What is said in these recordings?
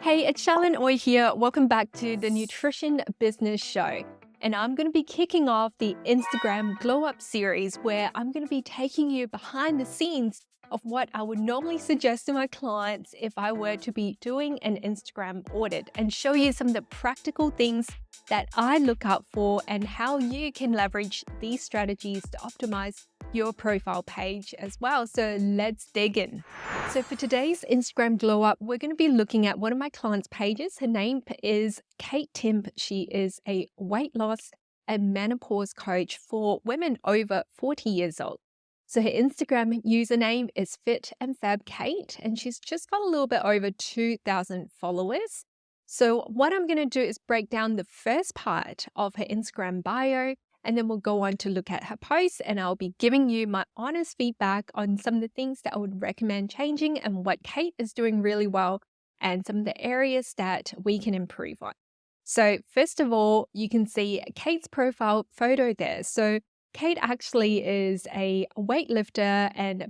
Hey, it's Charlene Oy here. Welcome back to the Nutrition Business Show. And I'm going to be kicking off the Instagram GlowUp series where I'm going to be taking you behind the scenes of what I would normally suggest to my clients if I were to be doing an Instagram audit and show you some of the practical things that I look out for and how you can leverage these strategies to optimize your profile page as well. So let's dig in. So for today's Instagram glow up, we're going to be looking at one of my clients' pages. Her name is Kate Timp. She is a weight loss and menopause coach for women over 40 years old. So her Instagram username is Fit and Fab Kate, and she's just got a little bit over 2,000 followers. So what I'm going to do is break down the first part of her Instagram bio, and then we'll go on to look at her posts, and I'll be giving you my honest feedback on some of the things that I would recommend changing and what Kate is doing really well and some of the areas that we can improve on. So first of all, you can see Kate's profile photo there. So Kate actually is a weightlifter and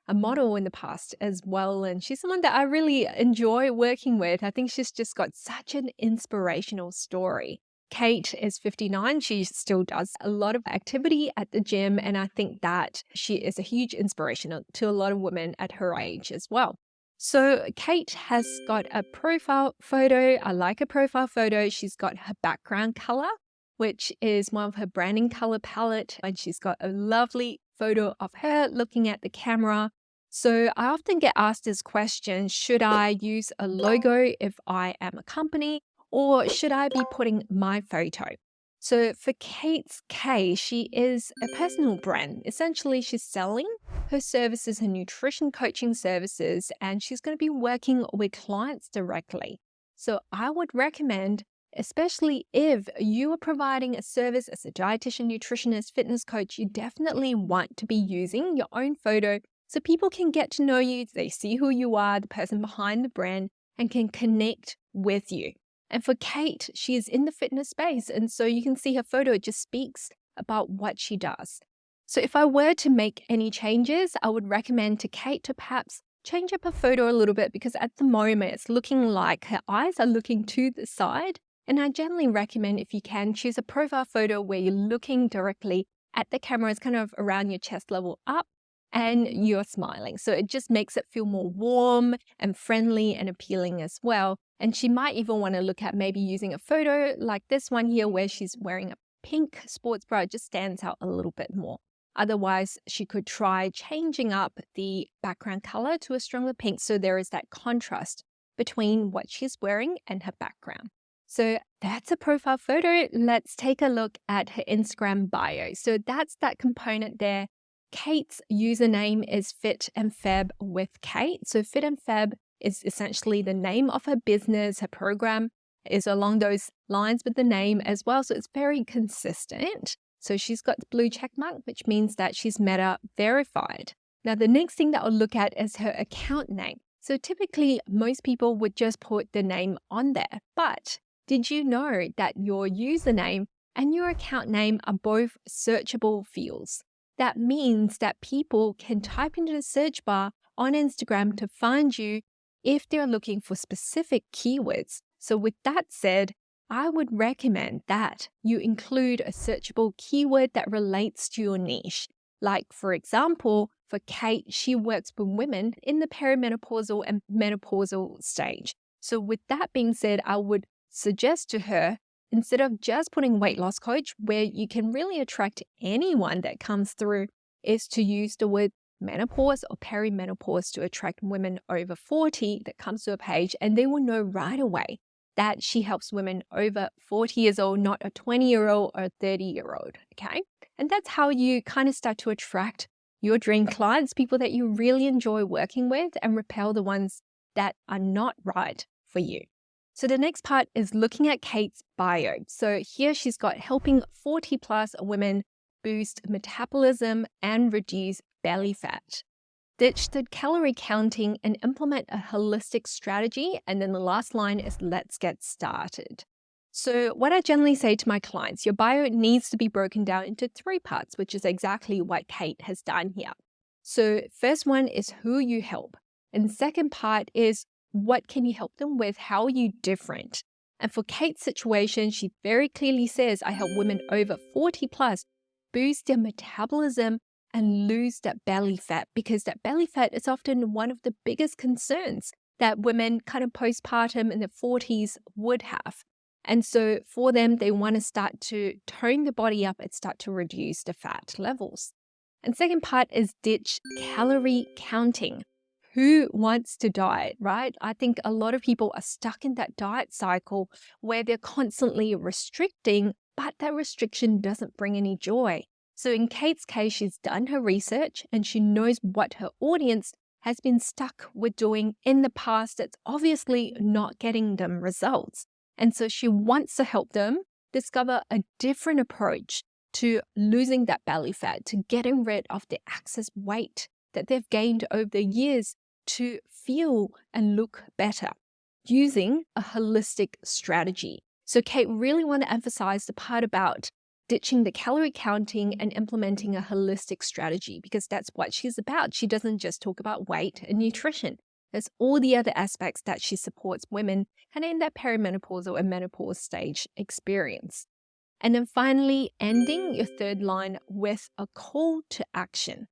a model in the past as well. And she's someone that I really enjoy working with. I think she's just got such an inspirational story. Kate is 59. She still does a lot of activity at the gym. And I think that she is a huge inspiration to a lot of women at her age as well. So Kate has got a profile photo. I like a profile photo. She's got her background color, which is one of her branding color palette. And she's got a lovely photo of her looking at the camera. So I often get asked this question, should I use a logo if I am a company, or should I be putting my photo? So for Kate's case, she is a personal brand. Essentially, she's selling her services, her nutrition coaching services, and she's going to be working with clients directly. So I would recommend, especially if you are providing a service as a dietitian, nutritionist, fitness coach, you definitely want to be using your own photo so people can get to know you, they see who you are, the person behind the brand, and can connect with you. And for Kate, she is in the fitness space. And so you can see her photo, it just speaks about what she does. So if I were to make any changes, I would recommend to Kate to perhaps change up her photo a little bit, because at the moment it's looking like her eyes are looking to the side. And I generally recommend, if you can, choose a profile photo where you're looking directly at the camera. It's kind of around your chest level up and you're smiling. So it just makes it feel more warm and friendly and appealing as well. And she might even want to look at maybe using a photo like this one here where she's wearing a pink sports bra. It just stands out a little bit more. Otherwise, she could try changing up the background color to a stronger pink so there is that contrast between what she's wearing and her background. So that's a profile photo. Let's take a look at her Instagram bio. So that's that component there. Kate's username is Fit and Fab with Kate. So Fit and Fab is essentially the name of her business. Her program is along those lines with the name as well. So it's very consistent. So she's got the blue check mark, which means that she's Meta verified. Now, the next thing that I'll look at is her account name. So typically, most people would just put the name on there. But did you know that your username and your account name are both searchable fields? That means that people can type into the search bar on Instagram to find you if they're looking for specific keywords. So with that said, I would recommend that you include a searchable keyword that relates to your niche. Like, for example, for Kate, she works with women in the perimenopausal and menopausal stage. So with that being said, I would suggest to her, instead of just putting weight loss coach, where you can really attract anyone that comes through, is to use the word menopause or perimenopause to attract women over 40 that comes to a page, and they will know right away that she helps women over 40 years old, not a 20-year-old or a 30-year-old, okay? And that's how you kind of start to attract your dream clients, people that you really enjoy working with, and repel the ones that are not right for you. So the next part is looking at Kate's bio. So here she's got helping 40 plus women boost metabolism and reduce belly fat. Ditch the calorie counting and implement a holistic strategy. And then the last line is let's get started. So what I generally say to my clients, your bio needs to be broken down into 3 parts, which is exactly what Kate has done here. So first one is who you help. And the second part is What can you help them with? How are you different? And for Kate's situation, she very clearly says, I help women over 40 plus boost their metabolism and lose that belly fat, because that belly fat is often one of the biggest concerns that women kind of postpartum in their 40s would have. And so for them, they want to start to tone the body up and start to reduce the fat levels. And second part is ditch calorie counting. Who wants to diet, right? I think a lot of people are stuck in that diet cycle where they're constantly restricting, but that restriction doesn't bring any joy. So in Kate's case, she's done her research and she knows what her audience has been stuck with doing in the past that's obviously not getting them results. And so she wants to help them discover a different approach to losing that belly fat, to getting rid of the excess weight that they've gained over the years, to feel and look better using a holistic strategy. So Kate really want to emphasize the part about ditching the calorie counting and implementing a holistic strategy, because that's what she's about. She doesn't just talk about weight and nutrition. There's all the other aspects that she supports women kind of in that perimenopause or menopause stage experience. And then finally, ending your third line with a call to action.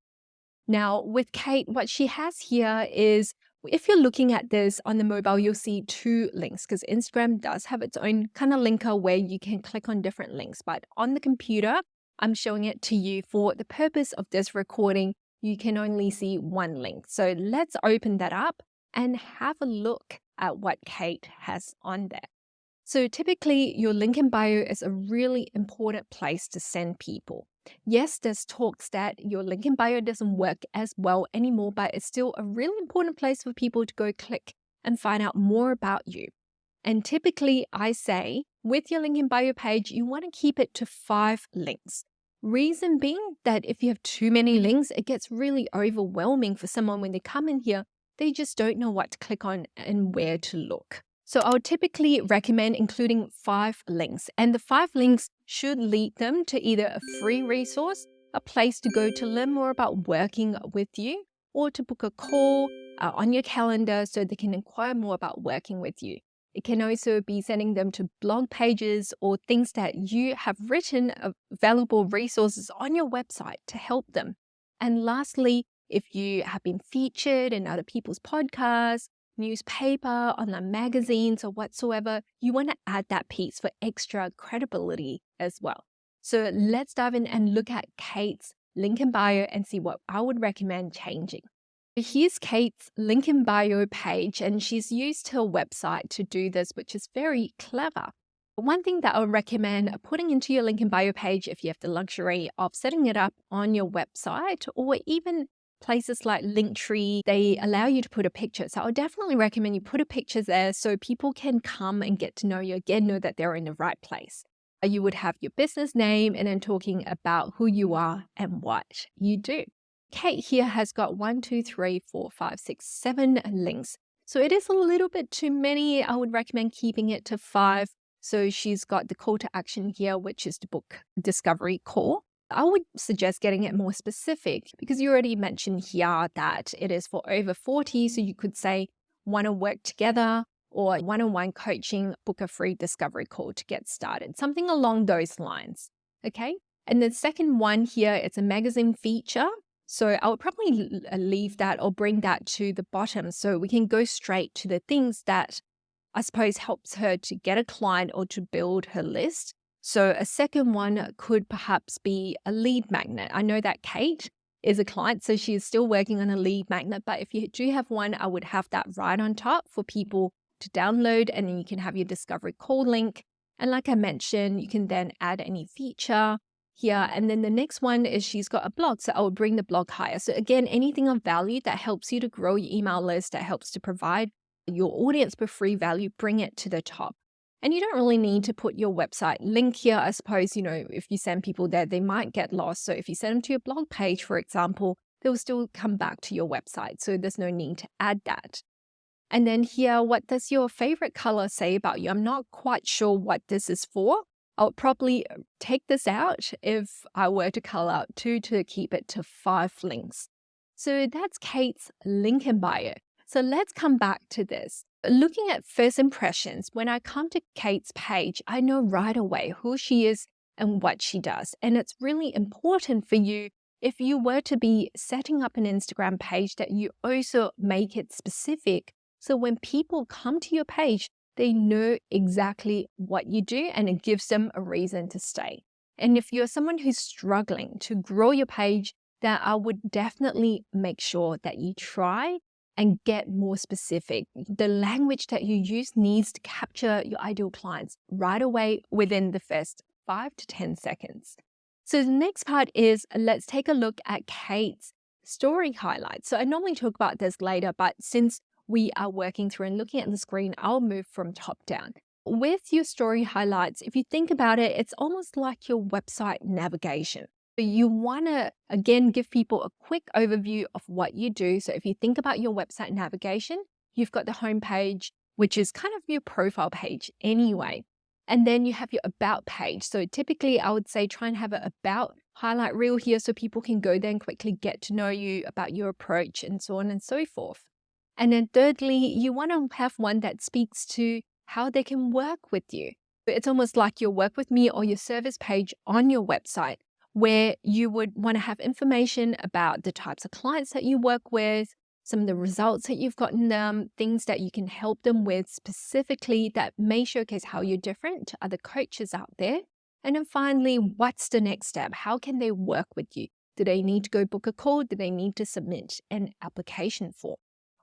Now, with Kate, what she has here is, if you're looking at this on the mobile, you'll see two links, because Instagram does have its own kind of linker where you can click on different links. But on the computer, I'm showing it to you for the purpose of this recording. You can only see one link. So let's open that up and have a look at what Kate has on there. So typically, your link in bio is a really important place to send people. Yes, there's talks that your link in bio doesn't work as well anymore, but it's still a really important place for people to go click and find out more about you. And typically, I say, with your link in bio page, you want to keep it to 5 links. Reason being that if you have too many links, it gets really overwhelming for someone when they come in here. They just don't know what to click on and where to look. So I would typically recommend including 5 links, and the 5 links should lead them to either a free resource, a place to go to learn more about working with you, or to book a call on your calendar so they can inquire more about working with you. It can also be sending them to blog pages or things that you have written valuable resources on your website to help them. And lastly, if you have been featured in other people's podcasts, newspaper, online magazines, or whatsoever, you want to add that piece for extra credibility as well. So let's dive in and look at Kate's link in bio and see what I would recommend changing. Here's Kate's link in bio page, and she's used her website to do this, which is very clever. One thing that I would recommend putting into your link in bio page, if you have the luxury of setting it up on your website, or even places like Linktree, they allow you to put a picture. So I would definitely recommend you put a picture there so people can come and get to know you again, know that they're in the right place. You would have your business name and then talking about who you are and what you do. Kate here has got 1, 2, 3, 4, 5, 6, 7 links. So it is a little bit too many. I would recommend keeping it to 5. So she's got the call to action here, which is the book discovery call. I would suggest getting it more specific, because you already mentioned here that it is for over 40. So you could say, want to work together, or one-on-one coaching, book a free discovery call to get started. Something along those lines. Okay. And the second one here, it's a magazine feature. So I would probably leave that or bring that to the bottom so we can go straight to the things that I suppose helps her to get a client or to build her list. So a second one could perhaps be a lead magnet. I know that Kate is a client, so she is still working on a lead magnet. But if you do have one, I would have that right on top for people to download, and then you can have your discovery call link. And like I mentioned, you can then add any feature here. And then the next one is she's got a blog. So I will bring the blog higher. So again, anything of value that helps you to grow your email list, that helps to provide your audience with free value, bring it to the top. And you don't really need to put your website link here. I suppose, if you send people there, they might get lost. So if you send them to your blog page, for example, they will still come back to your website. So there's no need to add that. And then here, what does your favorite color say about you? I'm not quite sure what this is for. I'll probably take this out if I were to color out 2 to keep it to 5 links. So that's Kate's link in bio. So let's come back to this. Looking at first impressions, when I come to Kate's page, I know right away who she is and what she does. And it's really important for you, if you were to be setting up an Instagram page, that you also make it specific. So when people come to your page, they know exactly what you do and it gives them a reason to stay. And if you're someone who's struggling to grow your page, then I would definitely make sure that you try and get more specific. The language that you use needs to capture your ideal clients right away within the first 5 to 10 seconds. So the next part is, let's take a look at Kate's story highlights. So I normally talk about this later, but since we are working through and looking at the screen, I'll move from top down. With your story highlights, if you think about it, it's almost like your website navigation. So you want to, again, give people a quick overview of what you do. So if you think about your website navigation, you've got the home page, which is kind of your profile page anyway. And then you have your about page. So typically I would say try and have an about highlight reel here so people can go there and quickly get to know you, about your approach, and so on and so forth. And then thirdly, you want to have one that speaks to how they can work with you. It's almost like your work with me or your service page on your website, where you would want to have information about the types of clients that you work with, some of the results that you've gotten them, things that you can help them with specifically that may showcase how you're different to other coaches out there. And then finally, what's the next step? How can they work with you? Do they need to go book a call? Do they need to submit an application form?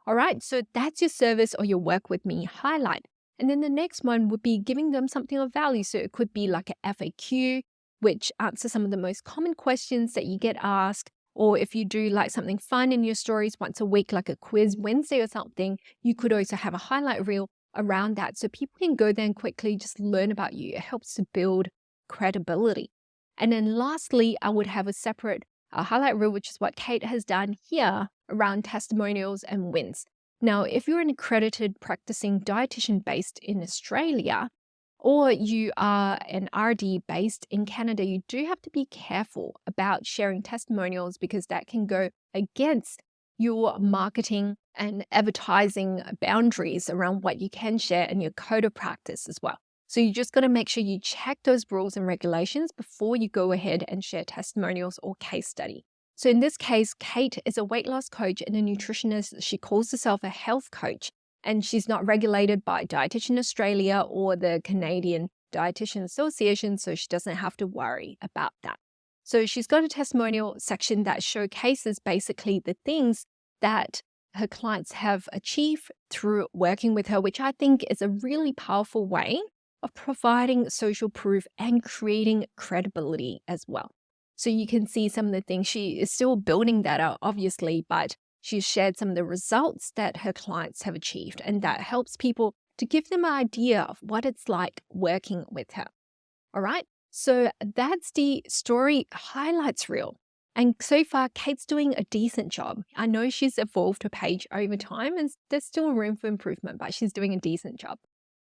All right, so that's your service or your work with me highlight. And then the next one would be giving them something of value. So it could be like an FAQ, which answers some of the most common questions that you get asked. Or if you do like something fun in your stories once a week, like a quiz Wednesday or something, you could also have a highlight reel around that. So people can go there and quickly just learn about you. It helps to build credibility. And then lastly, I would have a separate highlight reel, which is what Kate has done here around testimonials and wins. Now, if you're an accredited practicing dietitian based in Australia, or you are an RD based in Canada, you do have to be careful about sharing testimonials because that can go against your marketing and advertising boundaries around what you can share and your code of practice as well. So you just got to make sure you check those rules and regulations before you go ahead and share testimonials or case study. So in this case, Kate is a weight loss coach and a nutritionist. She calls herself a health coach, and she's not regulated by Dietitian Australia or the Canadian Dietitian Association, so she doesn't have to worry about that. So she's got a testimonial section that showcases basically the things that her clients have achieved through working with her, which I think is a really powerful way of providing social proof and creating credibility as well. So you can see some of the things. She is still building that out, obviously, but she's shared some of the results that her clients have achieved, and that helps people to give them an idea of what it's like working with her. All right, so that's the story highlights reel. And so far, Kate's doing a decent job. I know she's evolved her page over time, and there's still room for improvement, but she's doing a decent job.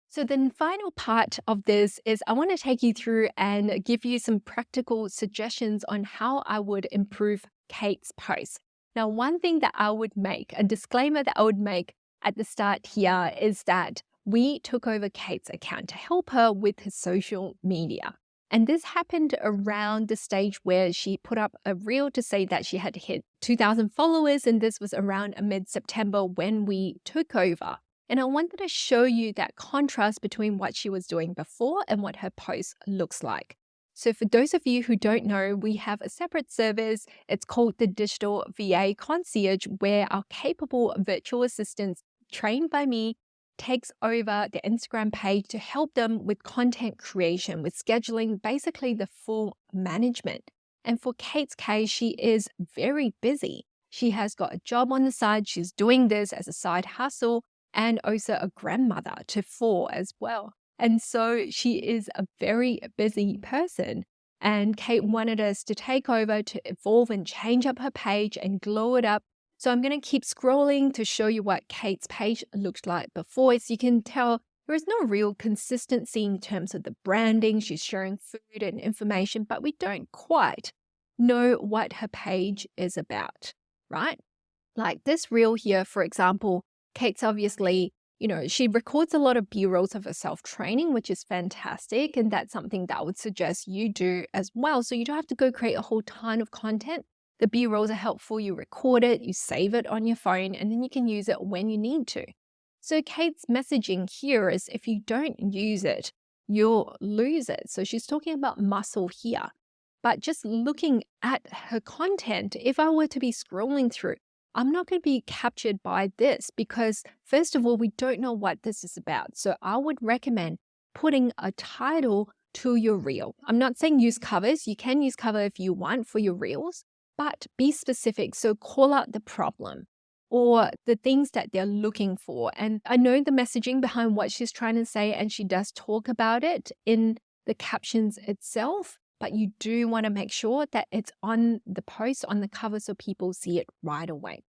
So the final part of this is I want to take you through and give you some practical suggestions on how I would improve Kate's posts. Now, one thing that I would make, a disclaimer that I would make at the start here, is that we took over Kate's account to help her with her social media. And this happened around the stage where she put up a reel to say that she had hit 2,000 followers. And this was around mid-September when we took over. And I wanted to show you that contrast between what she was doing before and what her post looks like. So for those of you who don't know, we have a separate service. It's called the Digital VA Concierge, where our capable virtual assistants trained by me takes over the Instagram page to help them with content creation, with scheduling, basically the full management. And for Kate's case, she is very busy. She has got a job on the side. She's doing this as a side hustle, and also a grandmother to 4 as well. And so she is a very busy person. And Kate wanted us to take over to evolve and change up her page and glow it up. So I'm going to keep scrolling to show you what Kate's page looked like before. As you can tell, there is no real consistency in terms of the branding. She's sharing food and information, but we don't quite know what her page is about, right? Like this reel here, for example, Kate's obviously, she records a lot of B-rolls of herself training, which is fantastic. And that's something that I would suggest you do as well. So you don't have to go create a whole ton of content. The B-rolls are helpful. You record it, you save it on your phone, and then you can use it when you need to. So Kate's messaging here is if you don't use it, you'll lose it. So she's talking about muscle here. But just looking at her content, if I were to be scrolling through, I'm not going to be captured by this because, first of all, we don't know what this is about. So I would recommend putting a title to your reel. I'm not saying use covers. You can use cover if you want for your reels, but be specific. So call out the problem or the things that they're looking for. And I know the messaging behind what she's trying to say, and she does talk about it in the captions itself, but you do want to make sure that it's on the post, on the cover, so people see it right away.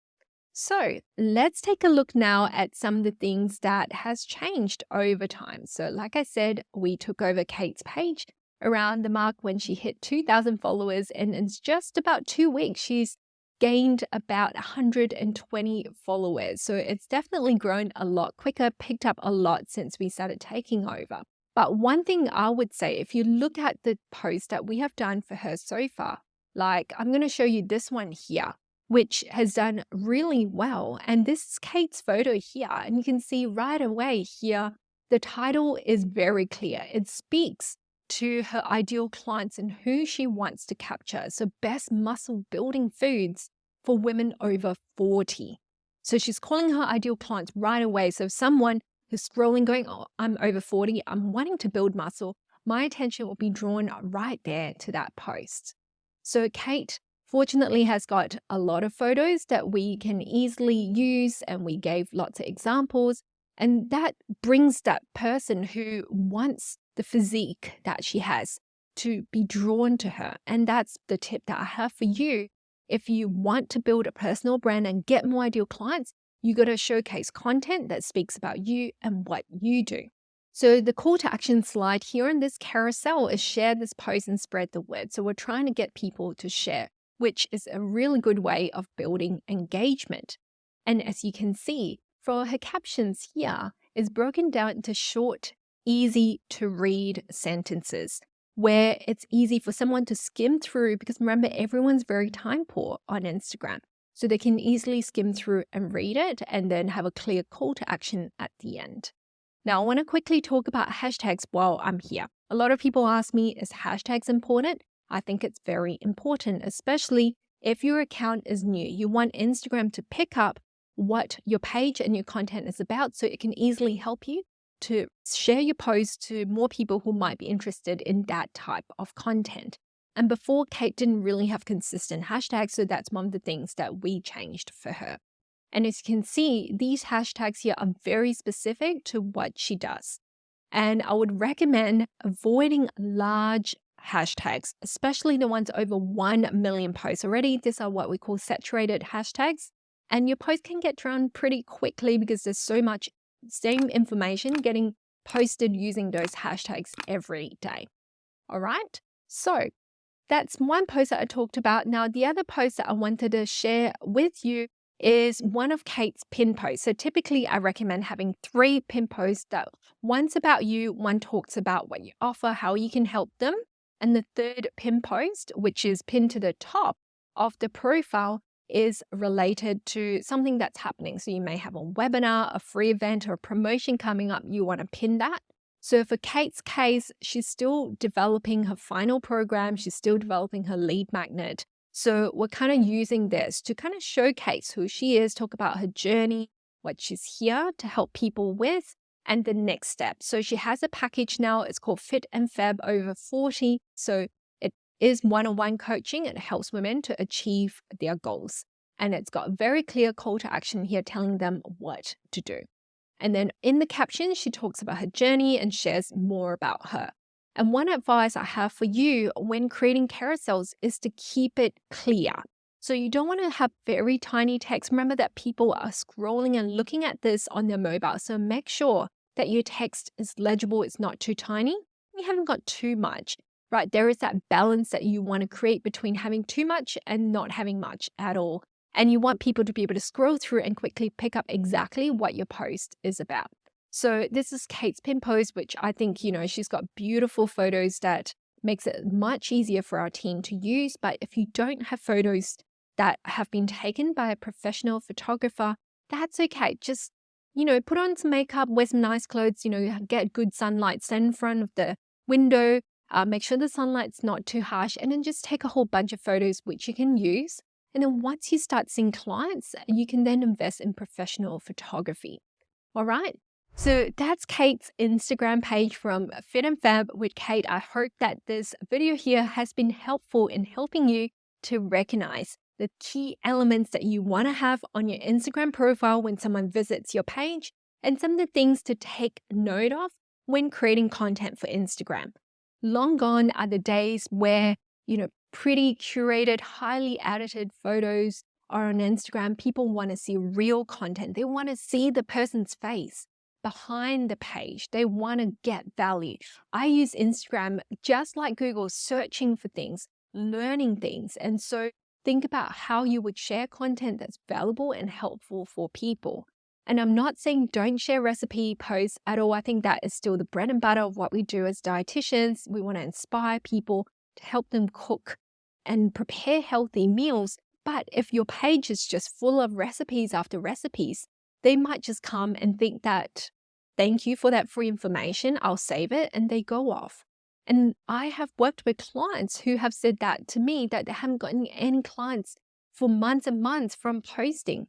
So let's take a look now at some of the things that has changed over time. So like I said, we took over Kate's page around the mark when she hit 2,000 followers, and in just about 2 weeks, she's gained about 120 followers. So it's definitely grown a lot quicker, picked up a lot since we started taking over. But one thing I would say, if you look at the post that we have done for her so far, like I'm going to show you this one here, which has done really well. And this is Kate's photo here. And you can see right away here, the title is very clear. It speaks to her ideal clients and who she wants to capture. So best muscle building foods for women over 40. So she's calling her ideal clients right away. So if someone who's scrolling going, oh, I'm over 40, I'm wanting to build muscle, my attention will be drawn right there to that post. So Kate fortunately has got a lot of photos that we can easily use, and we gave lots of examples. And that brings that person who wants the physique that she has to be drawn to her. And that's the tip that I have for you. If you want to build a personal brand and get more ideal clients, you got to showcase content that speaks about you and what you do. So the call to action slide here in this carousel is share this post and spread the word. So we're trying to get people to share, which is a really good way of building engagement. And as you can see, for her captions here is broken down into short, easy to read sentences where it's easy for someone to skim through, because remember, everyone's very time poor on Instagram. So they can easily skim through and read it and then have a clear call to action at the end. Now, I want to quickly talk about hashtags while I'm here. A lot of people ask me, is hashtags important? I think it's very important, especially if your account is new. You want Instagram to pick up what your page and your content is about, so it can easily help you to share your post to more people who might be interested in that type of content. And before, Kate didn't really have consistent hashtags, so that's one of the things that we changed for her. And as you can see, these hashtags here are very specific to what she does. And I would recommend avoiding large hashtags, especially the ones over 1 million posts already. These are what we call saturated hashtags. And your post can get drowned pretty quickly because there's so much same information getting posted using those hashtags every day. All right. So that's one post that I talked about. Now, the other post that I wanted to share with you is one of Kate's pin posts. So typically I recommend having 3 pin posts that one's about you, one talks about what you offer, how you can help them. And the third pin post, which is pinned to the top of the profile, is related to something that's happening. So you may have a webinar, a free event, or a promotion coming up. You want to pin that. So for Kate's case, she's still developing her final program. She's still developing her lead magnet. So we're kind of using this to kind of showcase who she is, talk about her journey, what she's here to help people with, and the next step. So she has a package now. It's called Fit and Fab Over 40. So it is one-on-one coaching. It helps women to achieve their goals. And it's got a very clear call to action here telling them what to do. And then in the caption, she talks about her journey and shares more about her. And one advice I have for you when creating carousels is to keep it clear. So you don't want to have very tiny text. Remember that people are scrolling and looking at this on their mobile. So make sure that your text is legible. It's not too tiny. You haven't got too much, right? There is that balance that you want to create between having too much and not having much at all. and you want people to be able to scroll through and quickly pick up exactly what your post is about. So this is Kate's pin post, which I think, she's got beautiful photos that makes it much easier for our team to use. But if you don't have photos that have been taken by a professional photographer, that's okay. Just, put on some makeup, wear some nice clothes, get good sunlight, stand in front of the window, make sure the sunlight's not too harsh, and then just take a whole bunch of photos which you can use. And then once you start seeing clients, you can then invest in professional photography. All right. So that's Kate's Instagram page from Fit and Fab with Kate. I hope that this video here has been helpful in helping you to recognize the key elements that you want to have on your Instagram profile when someone visits your page, and some of the things to take note of when creating content for Instagram. Long gone are the days where, pretty curated, highly edited photos are on Instagram. People want to see real content. They want to see the person's face behind the page. They want to get value. I use Instagram just like Google, searching for things, learning things. And so think about how you would share content that's valuable and helpful for people. And I'm not saying don't share recipe posts at all. I think that is still the bread and butter of what we do as dietitians. We want to inspire people to help them cook and prepare healthy meals. But if your page is just full of recipes after recipes, they might just come and think that, thank you for that free information, I'll save it, and they go off. And I have worked with clients who have said that to me, that they haven't gotten any clients for months and months from posting.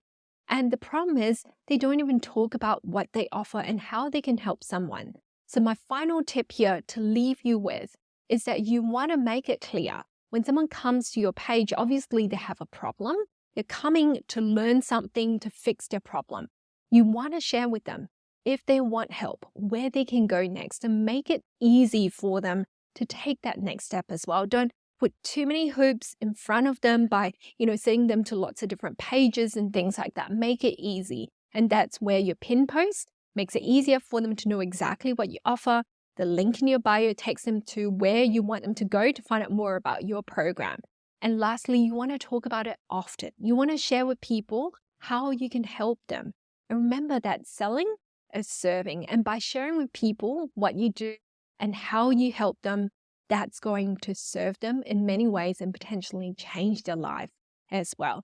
And the problem is they don't even talk about what they offer and how they can help someone. So my final tip here to leave you with is that you want to make it clear. When someone comes to your page, obviously they have a problem. They're coming to learn something to fix their problem. You want to share with them, if they want help, where they can go next, and make it easy for them to take that next step as well. Don't put too many hoops in front of them by, sending them to lots of different pages and things like that. Make it easy. And that's where your pin post makes it easier for them to know exactly what you offer. The link in your bio takes them to where you want them to go to find out more about your program. And lastly, you want to talk about it often. You want to share with people how you can help them. And remember that selling is serving. And by sharing with people what you do and how you help them, that's going to serve them in many ways and potentially change their life as well.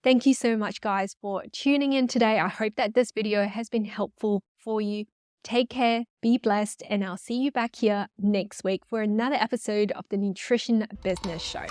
Thank you so much, guys, for tuning in today. I hope that this video has been helpful for you. Take care, be blessed, and I'll see you back here next week for another episode of the Nutrition Business Show.